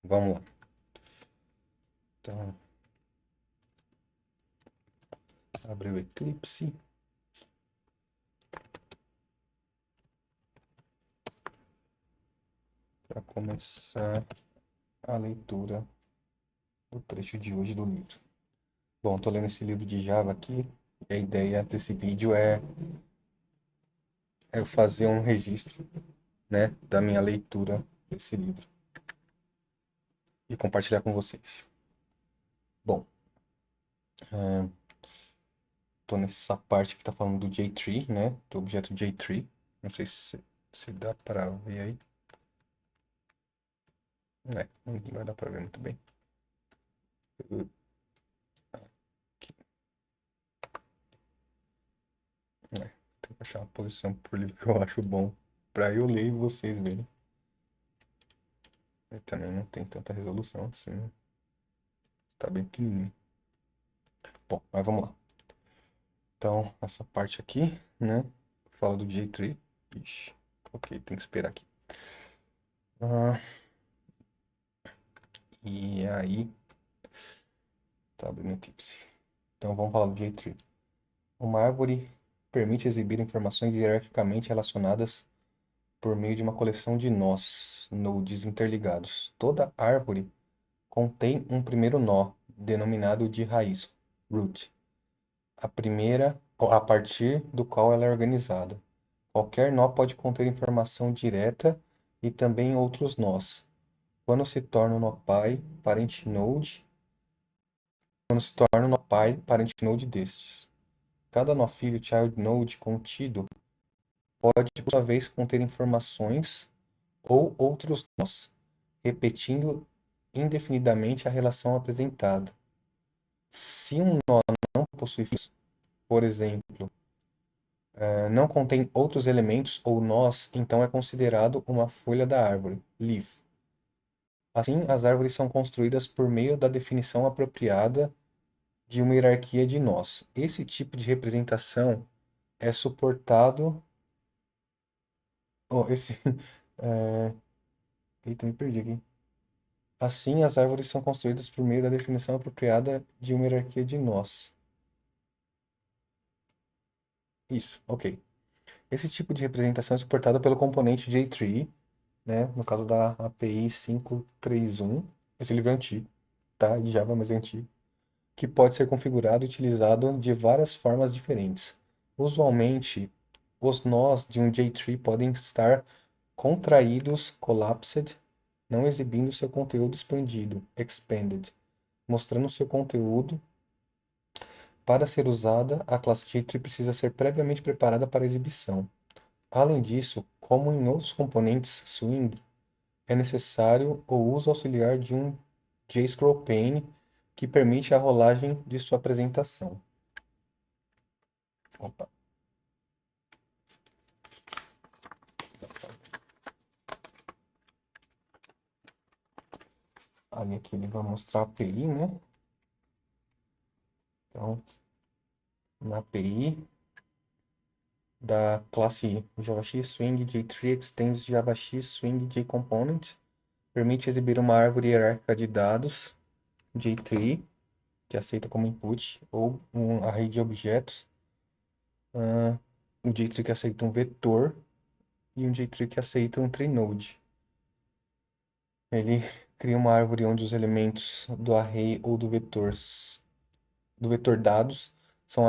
Vamos lá. Então, abre o Eclipse. Para começar a leitura do trecho de hoje do livro. Bom, estou lendo esse livro de Java aqui. E a ideia desse vídeo é eu fazer um registro, né, da minha leitura desse livro e compartilhar com vocês. Bom, estou nessa parte que está falando do J-tree, né, do objeto J-tree. Não sei se dá para ver aí. Não vai dar para ver muito bem. Aqui. Tenho que achar uma posição por livro que eu acho bom para eu ler e vocês verem. Ele também não tem tanta resolução assim, né? Tá bem pequenininho. Bom, mas vamos lá. Então, essa parte aqui, né? Fala do J-tree. Ixi, ok, tem que esperar aqui. Ah, e aí, tá abrindo o Eclipse. Então, vamos falar do J-tree. Uma árvore permite exibir informações hierarquicamente relacionadas por meio de uma coleção de nós, nodes interligados. Toda árvore contém um primeiro nó, denominado de raiz, root, a partir do qual ela é organizada. Qualquer nó pode conter informação direta e também outros nós. Quando se torna um nó pai, parent node destes. Cada nó filho, child node contido, pode por sua vez conter informações ou outros nós, repetindo indefinidamente a relação apresentada. Se um nó não possui filhos, por exemplo, não contém outros elementos ou nós, então é considerado uma folha da árvore, leaf. Assim, as árvores são construídas por meio da definição apropriada de uma hierarquia de nós. Esse tipo de representação é suportado. Oh, é... Eita, me perdi aqui. Assim, as árvores são construídas por meio da definição apropriada de uma hierarquia de nós. Isso, ok. Esse tipo de representação é suportado pelo componente J-tree, né? No caso da API 531. Esse livro é antigo, tá? De Java, mas é antigo. Que pode ser configurado e utilizado de várias formas diferentes. Usualmente, os nós de um J-tree podem estar contraídos, collapsed, não exibindo seu conteúdo expandido, expanded, mostrando seu conteúdo. Para ser usada, a classe J-tree precisa ser previamente preparada para exibição. Além disso, como em outros componentes Swing, é necessário o uso auxiliar de um JScrollPane que permite a rolagem de sua apresentação. Opa. Aí aqui ele vai mostrar a API, né? Então, na API da classe JavaX Swing J3 Extends JavaX Swing JComponent, permite exibir uma árvore hierárquica de dados J3 que aceita como input ou um array de objetos, um J3 que aceita um vetor e um J3 que aceita um tree node. Ele cria uma árvore onde os elementos do array ou do vetor dados são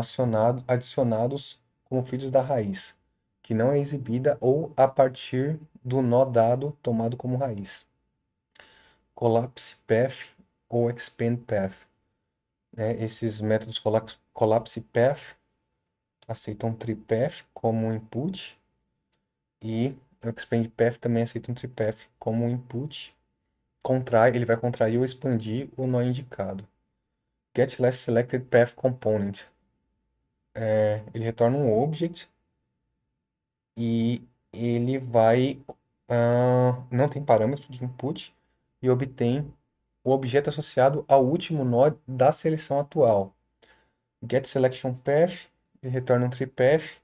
adicionados como filhos da raiz, que não é exibida ou a partir do nó dado tomado como raiz. Collapse path ou expand path, né? Esses métodos collapse path aceitam um tree path como input e o expand path também aceita um tree path como input. Ele vai contrair ou expandir o nó indicado. GetLastSelectedPath Component. Ele retorna um object e ele não tem parâmetro de input e obtém o objeto associado ao último nó da seleção atual. GetSelectionPath, ele retorna um treePath,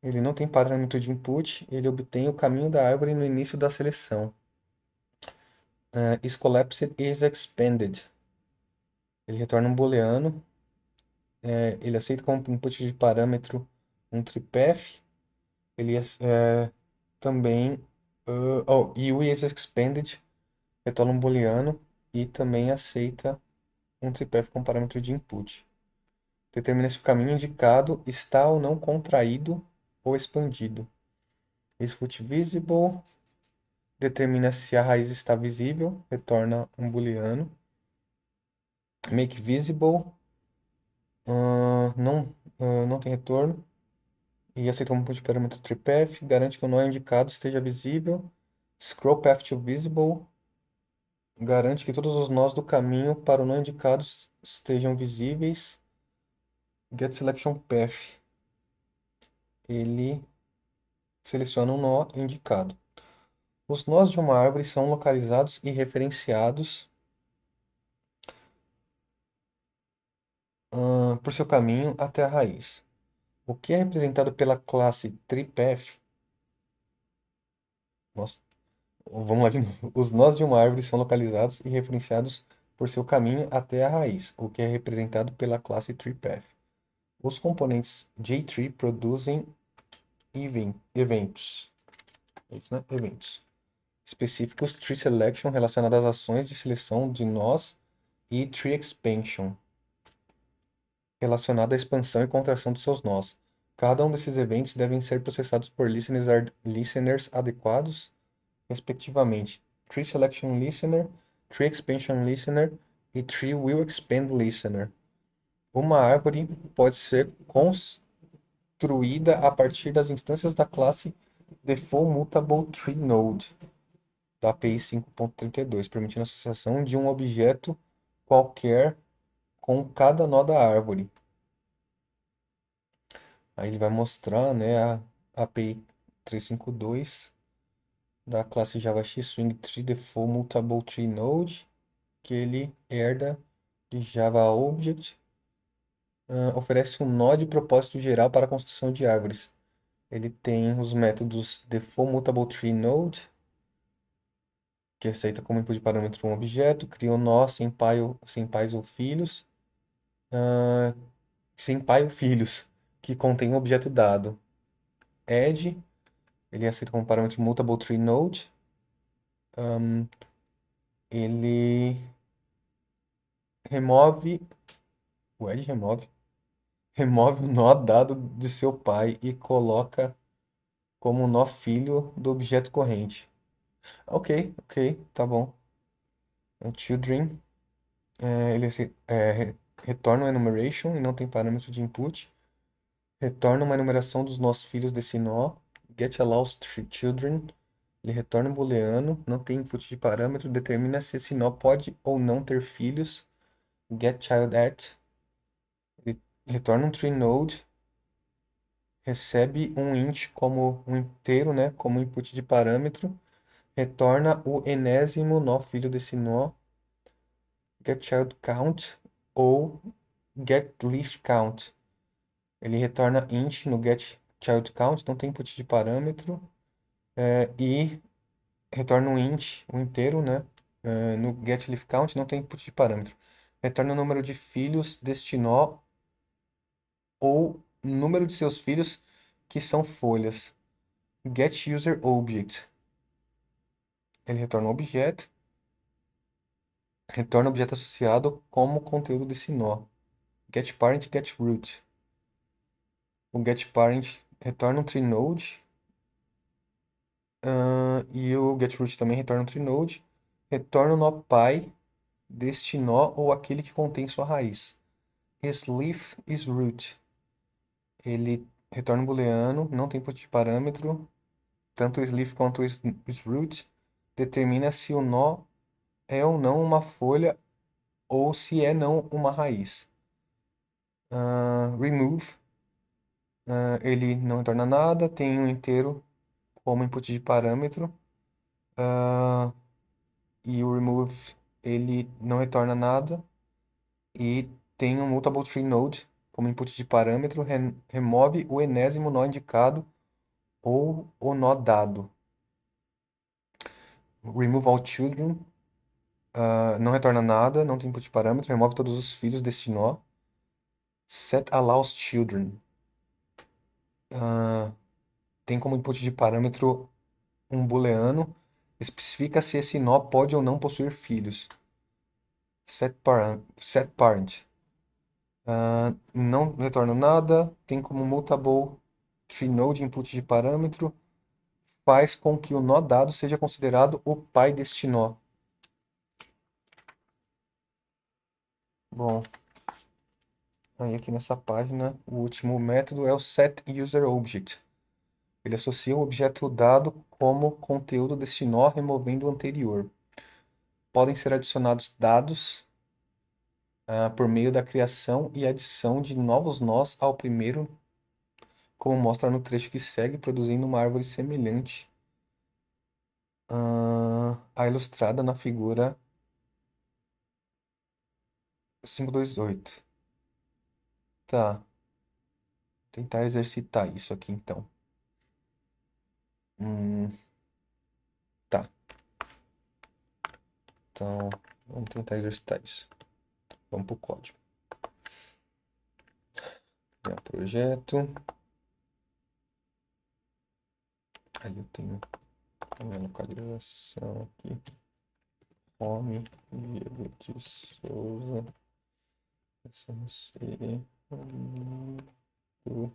ele não tem parâmetro de input, ele obtém o caminho da árvore no início da seleção. Is collapsed is expanded. Ele retorna um booleano. Ele aceita como input de parâmetro um tripef. Ele também. E o is expanded retorna um booleano e também aceita um tripef como parâmetro de input. Determina se o caminho indicado está ou não contraído ou expandido. Is foot visible. Determina se a raiz está visível, retorna um booleano. Make visible, não tem retorno. E aceita como input de parâmetro tripef. Garante que o nó indicado esteja visível. Scroll path to visible. Garante que todos os nós do caminho para o nó indicado estejam visíveis. Get selection path. Ele seleciona um nó indicado. Os nós de uma árvore são localizados e referenciados por seu caminho até a raiz. O que é representado pela classe tripef? Nossa, vamos lá de novo. Os nós de uma árvore são localizados e referenciados por seu caminho até a raiz, o que é representado pela classe tripef. Os componentes J-tree produzem eventos, né? Eventos específicos tree selection relacionados às ações de seleção de nós e tree expansion relacionado à expansão e contração dos seus nós. Cada um desses eventos devem ser processados por listeners adequados, respectivamente. Tree Selection Listener, Tree Expansion Listener e Tree Will Expand Listener. Uma árvore pode ser construída a partir das instâncias da classe Default Mutable Tree Node, da API 5.32, permitindo a associação de um objeto qualquer com cada nó da árvore. Aí ele vai mostrar, né, a API 352 da classe JavaX Swing Tree Default Mutable Tree Node, que ele herda de Java Object, oferece um nó de propósito geral para a construção de árvores. Ele tem os métodos Default Mutable Tree Node, que aceita como input de parâmetro um objeto, cria um nó sem pais ou filhos, sem pai ou filhos, que contém um objeto dado. Add, ele aceita como parâmetro Mutable Tree Node, ele remove, o add remove o nó dado de seu pai e coloca como nó filho do objeto corrente. Ok, tá bom. O children, ele retorna uma enumeration e não tem parâmetro de input. Retorna uma enumeração dos nós filhos desse nó. Get allows children, ele retorna um booleano, não tem input de parâmetro, determina se esse nó pode ou não ter filhos. Get child at, ele retorna um tree node, recebe um int como um inteiro, né, como input de parâmetro, retorna o enésimo nó filho desse nó, getChildCount ou getLeafCount. Ele retorna int no getChildCount, não tem input de parâmetro, e retorna um int, um inteiro, né, no getLeafCount, não tem input de parâmetro. Retorna o número de filhos deste nó ou número de seus filhos que são folhas. GetUserObject. Ele retorna um objeto, retorna o objeto associado como conteúdo desse nó. GetParent, GetRoot. O GetParent retorna um TreeNode. E o GetRoot também retorna um TreeNode. Retorna o nó pai deste nó ou aquele que contém sua raiz. IsLeaf, IsRoot. Ele retorna um booleano, não tem input de parâmetro. Tanto o isLeaf quanto o isRoot determina se o nó é ou não uma folha ou se é não uma raiz. Remove, ele não retorna nada, tem um inteiro como input de parâmetro. E o remove, ele não retorna nada. E tem um mutable tree node como input de parâmetro, remove o enésimo nó indicado ou o nó dado. Remove all children, Não retorna nada, não tem input parâmetro, remove todos os filhos deste nó. Set allows children. Ah, tem como input de parâmetro um booleano. Especifica se esse nó pode ou não possuir filhos. Set parent. Não retorna nada. Tem como mutable tree-node input de parâmetro. Faz com que o nó dado seja considerado o pai deste nó. Bom, aí aqui nessa página, o último método é o setUserObject. Ele associa o objeto dado como conteúdo deste nó, removendo o anterior. Podem ser adicionados dados por meio da criação e adição de novos nós ao primeiro, como mostra no trecho que segue, produzindo uma árvore semelhante à ilustrada na figura 528. Tá, tentar exercitar isso aqui então. Hum, tá, então vamos tentar exercitar isso. Vamos para o código. Criar projeto. Aí eu tenho a minha localização aqui. Home, Diego de Souza, SMC, do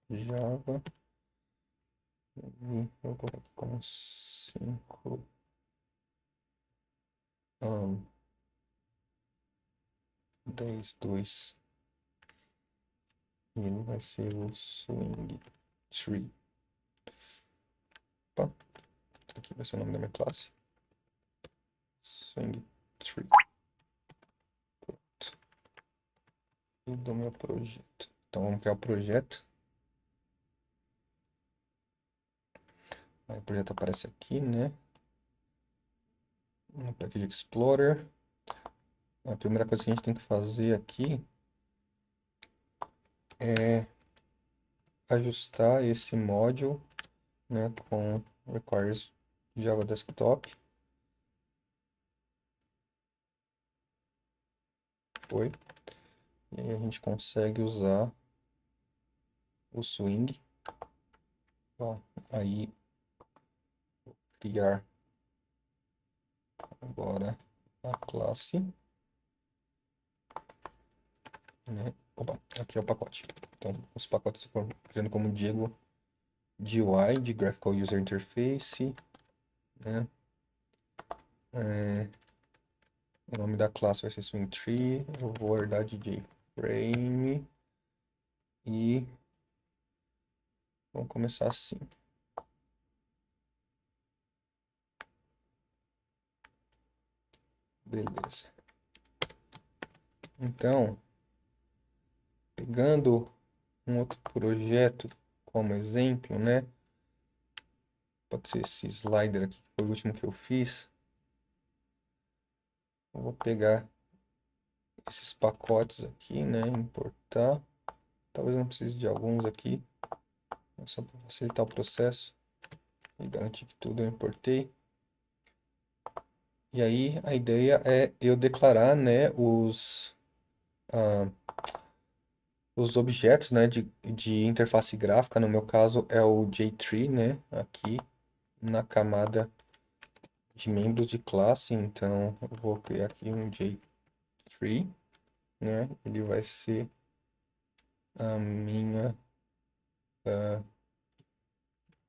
Java. E eu coloco aqui como 5. 10, 2. E ele vai ser o Swing Tree. Opa, isso aqui vai ser o nome da minha classe. Swing Tree. Pronto. E do meu projeto. Então vamos criar o projeto. Aí o projeto aparece aqui, né? No Package Explorer. A primeira coisa que a gente tem que fazer aqui é ajustar esse module, né, com requires Java Desktop. Foi. E aí a gente consegue usar o swing. Ó, aí vou criar agora a classe, né? Opa, aqui é o pacote. Então, os pacotes estão criando como Diego GUI, de Graphical User Interface, né? O nome da classe vai ser Swing Tree. Eu vou herdar de JFrame e vamos começar assim. Beleza. Então, pegando um outro projeto como exemplo, né? Pode ser esse slider aqui, que foi o último que eu fiz. Eu vou pegar esses pacotes aqui, né? Importar. Talvez não precise de alguns aqui, só para facilitar o processo e garantir que tudo eu importei. E aí a ideia é eu declarar, né, os objetos, né, de interface gráfica. No meu caso é o J-Tree, né, aqui na camada de membros de classe. Então eu vou criar aqui um J-Tree, né, ele vai ser a minha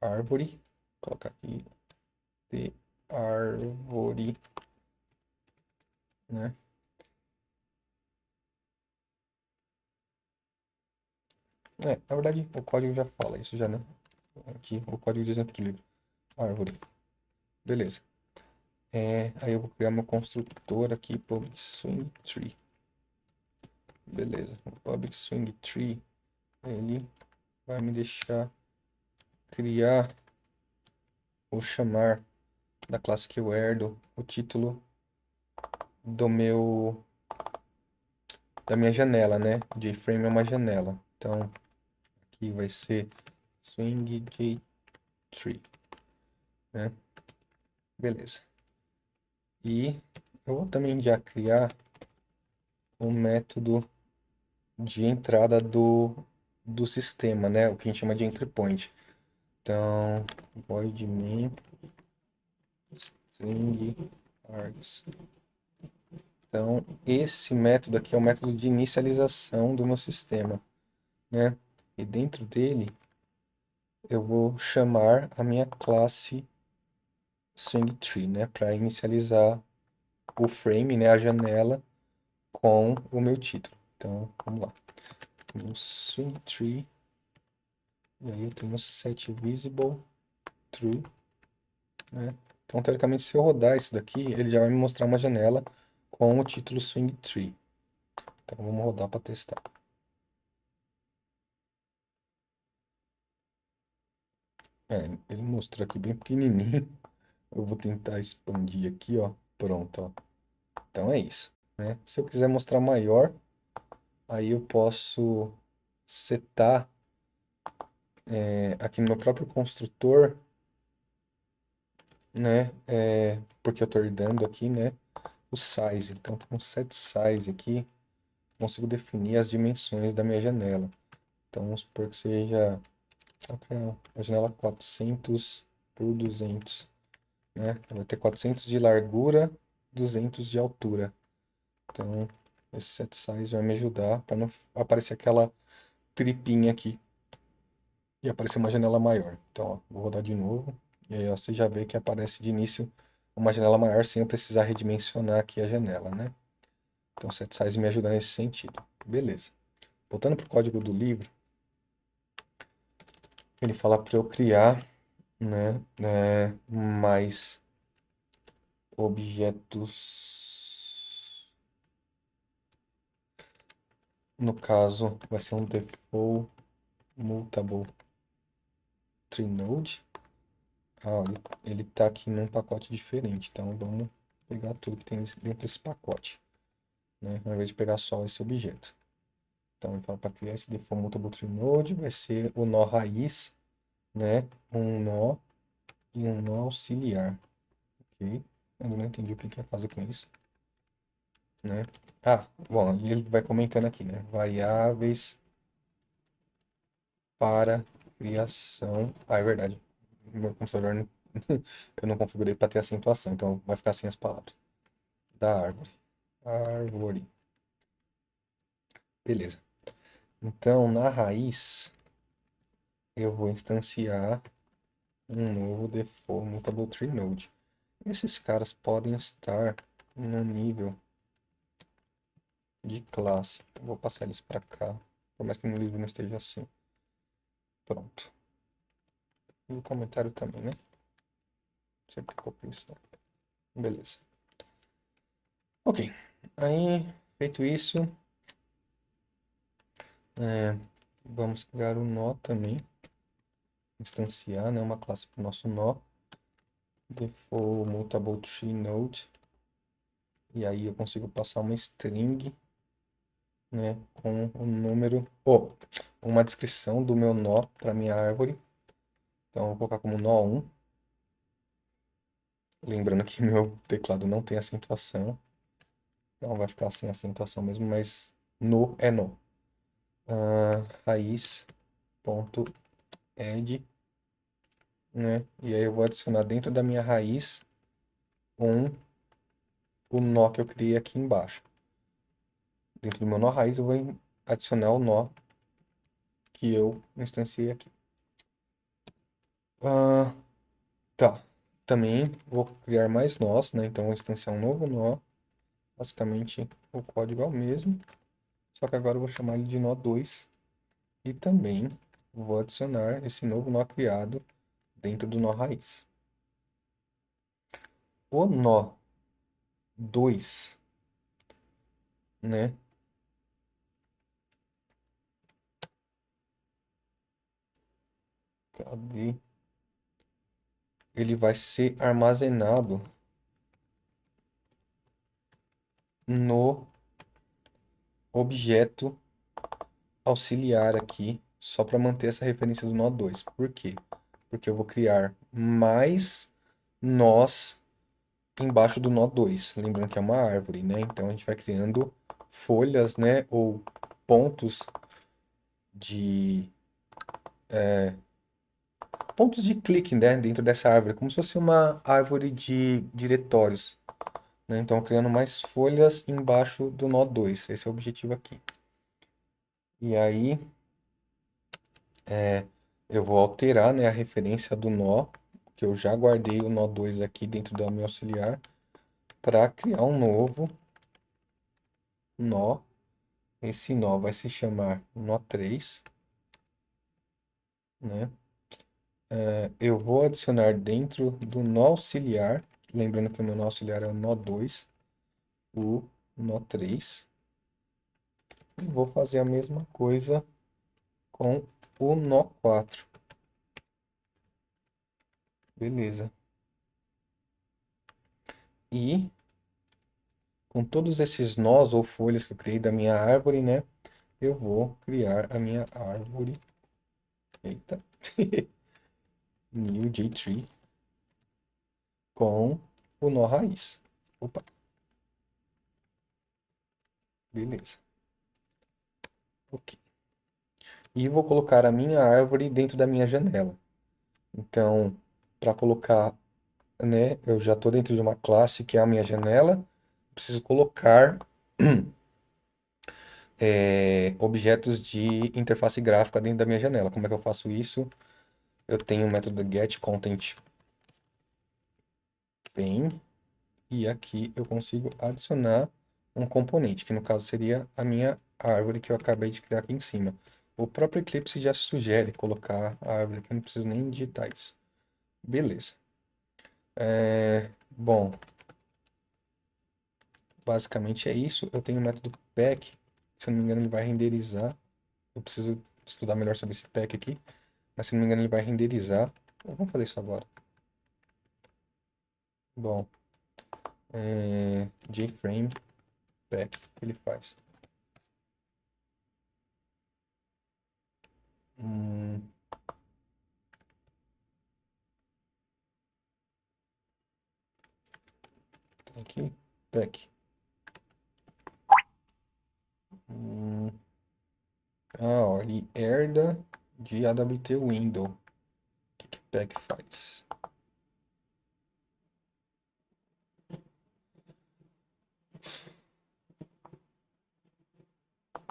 árvore. Vou colocar aqui de árvore, né. Na verdade, o código já fala isso já, né? Aqui, o código de exemplo do livro. Árvore. Beleza. Aí eu vou criar meu construtor aqui, public swing tree. Beleza. O public swing tree, ele vai me deixar criar ou chamar da classe que eu herdo o título da minha janela, né? JFrame é uma janela. Então, aqui vai ser swing JTree, né? Beleza. E eu vou também já criar um método de entrada do sistema, né? O que a gente chama de entry point. Então, void main string args. Então, esse método aqui é o método de inicialização do meu sistema, né? E dentro dele, eu vou chamar a minha classe swingTree, né? Para inicializar o frame, né? A janela com o meu título. Então, vamos lá. No swingTree, e aí eu tenho set visible true, né? Então, teoricamente, se eu rodar isso daqui, ele já vai me mostrar uma janela com o título swingTree. Então, vamos rodar para testar. É, ele mostrou aqui bem pequenininho. Eu vou tentar expandir aqui, ó. Pronto, ó. Então é isso, né? Se eu quiser mostrar maior, aí eu posso setar aqui no meu próprio construtor, né? Porque eu estou herdando aqui, né? O size. Então, com set size aqui, consigo definir as dimensões da minha janela. Então, vamos supor que seja a janela 400 por 200, né? Vai ter 400 de largura, 200 de altura. Então, esse set size vai me ajudar para não aparecer aquela tripinha aqui e aparecer uma janela maior. Então, ó, vou rodar de novo. E aí, ó, você já vê que aparece de início uma janela maior sem eu precisar redimensionar aqui a janela, né? Então, o set size me ajuda nesse sentido. Beleza. Voltando para o código do livro, ele fala para eu criar, mais objetos. No caso, vai ser um default mutable tree node. Ah, ele tá aqui num pacote diferente, então vamos pegar tudo que tem dentro desse pacote, né? Ao invés de pegar só esse objeto. Então, ele fala para criar esse default mutable tree node, vai ser o nó raiz, né? Um nó e um nó auxiliar, ok? Eu não entendi o que ele quer fazer com isso, né? Ah, bom, e ele vai comentando aqui, né? Variáveis para criação. Ah, é verdade. Meu computador eu não configurei para ter acentuação, então vai ficar assim as palavras. Da árvore. Árvore. Beleza. Então, na raiz, eu vou instanciar um novo default mutable tree node. Esses caras podem estar no nível de classe. Eu vou passar eles para cá, por mais que no livro não esteja assim. Pronto. E o comentário também, né? Sempre copio isso. Beleza. Ok. Aí, feito isso, vamos criar um nó também. Instanciar, né, uma classe para o nosso nó. Default mutable tree node. E aí eu consigo passar uma string, né, com o número, uma descrição do meu nó para minha árvore. Então eu vou colocar como nó 1. Lembrando que meu teclado não tem acentuação. Então vai ficar sem acentuação mesmo, mas no é nó. Raiz ponto add, né? E aí eu vou adicionar dentro da minha raiz o nó que eu criei aqui embaixo. Dentro do meu nó raiz eu vou adicionar o nó que eu instanciei aqui. Tá. Também vou criar mais nós, né? Então vou instanciar um novo nó. Basicamente o código é o mesmo, só que agora eu vou chamar ele de nó 2 e também vou adicionar esse novo nó criado dentro do nó raiz. O nó 2, né? Cadê? Ele vai ser armazenado no objeto auxiliar aqui, só para manter essa referência do nó 2. Por quê? Porque eu vou criar mais nós embaixo do nó 2. Lembrando que é uma árvore, né? Então a gente vai criando folhas, né? Ou pontos de pontos de clique, né? Dentro dessa árvore, como se fosse uma árvore de diretórios, né? Então criando mais folhas embaixo do nó 2. Esse é o objetivo aqui. E aí eu vou alterar, né, a referência do nó, que eu já guardei o nó 2 aqui dentro do meu auxiliar, para criar um novo nó. Esse nó vai se chamar nó 3, né? Eu vou adicionar dentro do nó auxiliar, lembrando que o meu nó auxiliar é o nó 2, o nó 3. E vou fazer a mesma coisa com o nó 4. Beleza. E com todos esses nós ou folhas que eu criei da minha árvore, né? Eu vou criar a minha árvore. Eita. New J-Tree com o nó raiz. Opa, beleza. Ok. E vou colocar a minha árvore dentro da minha janela. Então, para colocar, né, eu já estou dentro de uma classe que é a minha janela. Preciso colocar objetos de interface gráfica dentro da minha janela. Como é que eu faço isso? Eu tenho o método getContentPane e aqui eu consigo adicionar um componente, que no caso seria a minha árvore que eu acabei de criar aqui em cima. O próprio Eclipse já sugere colocar a árvore aqui, eu não preciso nem digitar isso. Beleza. Bom, basicamente é isso. Eu tenho o método pack, se eu não me engano ele vai renderizar. Eu preciso estudar melhor sobre esse pack aqui, mas se não me engano ele vai renderizar. Vamos fazer isso agora. Bom, JFrame pack, o que ele faz? Hum, aqui, pack. Hum, ó, ele herda de AWT Window. O que pack faz?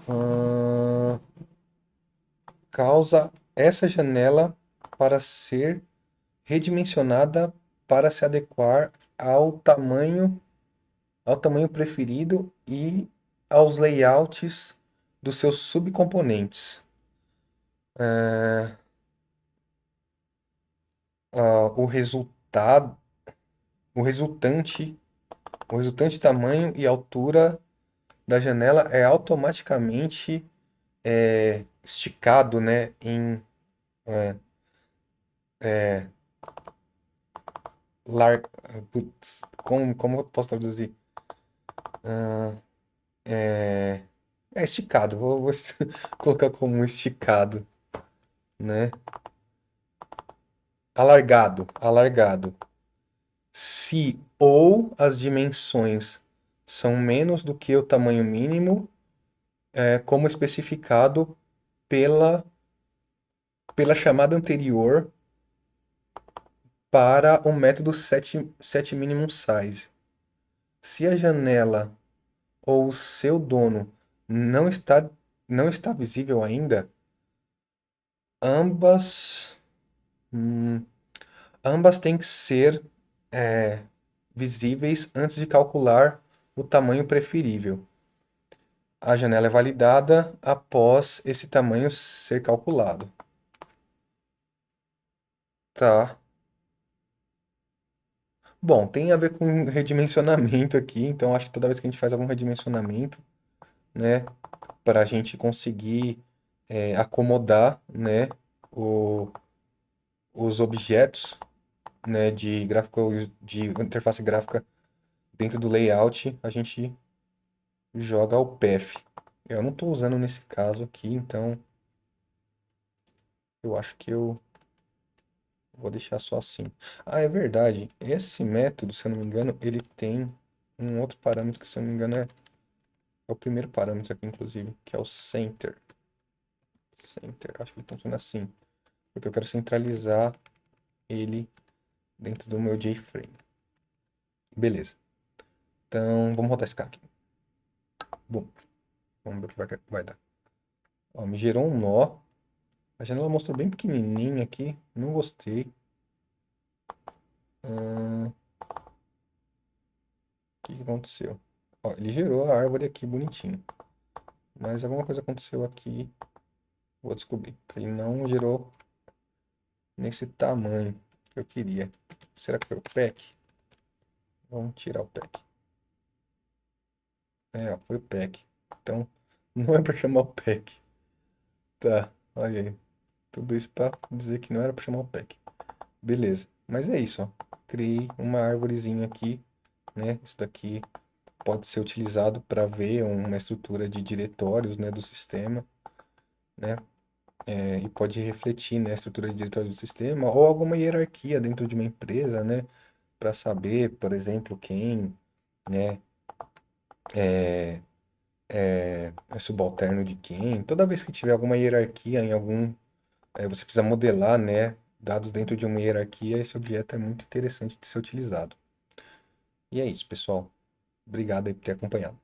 Ah, causa essa janela para ser redimensionada para se adequar ao tamanho preferido e aos layouts dos seus subcomponentes. O resultado, o resultante, o resultante tamanho e altura da janela é automaticamente esticado, né, em lar... Putz, como eu posso traduzir? É esticado, vou colocar como esticado, né? Alargado, alargado. Se ou as dimensões são menos do que o tamanho mínimo, como especificado pela, pela chamada anterior para o método setMinimumSize. Se a janela ou o seu dono não está, não está visível ainda, ambas, hum, ambas têm que ser visíveis antes de calcular o tamanho preferível. A janela é validada após esse tamanho ser calculado. Tá. Bom, tem a ver com redimensionamento aqui, então acho que toda vez que a gente faz algum redimensionamento, né, para a gente conseguir acomodar, né, o- os objetos, né, de interface gráfica dentro do layout, a gente joga o path. Eu não estou usando nesse caso aqui, então eu acho que eu Vou deixar só assim. Ah, é verdade. Esse método, se eu não me engano, ele tem um outro parâmetro que, se eu não me engano, é o primeiro parâmetro aqui, inclusive, que é o center. Center, acho que ele funciona assim. Porque eu quero centralizar ele dentro do meu JFrame. Beleza. Então, vamos rodar esse cara aqui. Bom, vamos ver o que vai dar. Ó, me gerou um nó. A janela mostrou bem pequenininha aqui. Não gostei. O que que aconteceu? Ó, ele gerou a árvore aqui bonitinho. Mas alguma coisa aconteceu aqui. Vou descobrir. Ele não gerou nesse tamanho que eu queria. Será que foi o pack? Vamos tirar o pack. É, ó, foi o pack. Então, não é para chamar o pack. Tá, olha aí. Tudo isso para dizer que não era para chamar o pack. Beleza. Mas é isso, ó. Criei uma árvorezinha aqui, né? Isso daqui pode ser utilizado para ver uma estrutura de diretórios, né, do sistema, né? E pode refletir, né, a estrutura de diretório do sistema ou alguma hierarquia dentro de uma empresa, né? Para saber, por exemplo, quem, né, é subalterno de quem. Toda vez que tiver alguma hierarquia em algum, você precisa modelar, né, dados dentro de uma hierarquia, esse objeto é muito interessante de ser utilizado. E é isso, pessoal. Obrigado aí por ter acompanhado.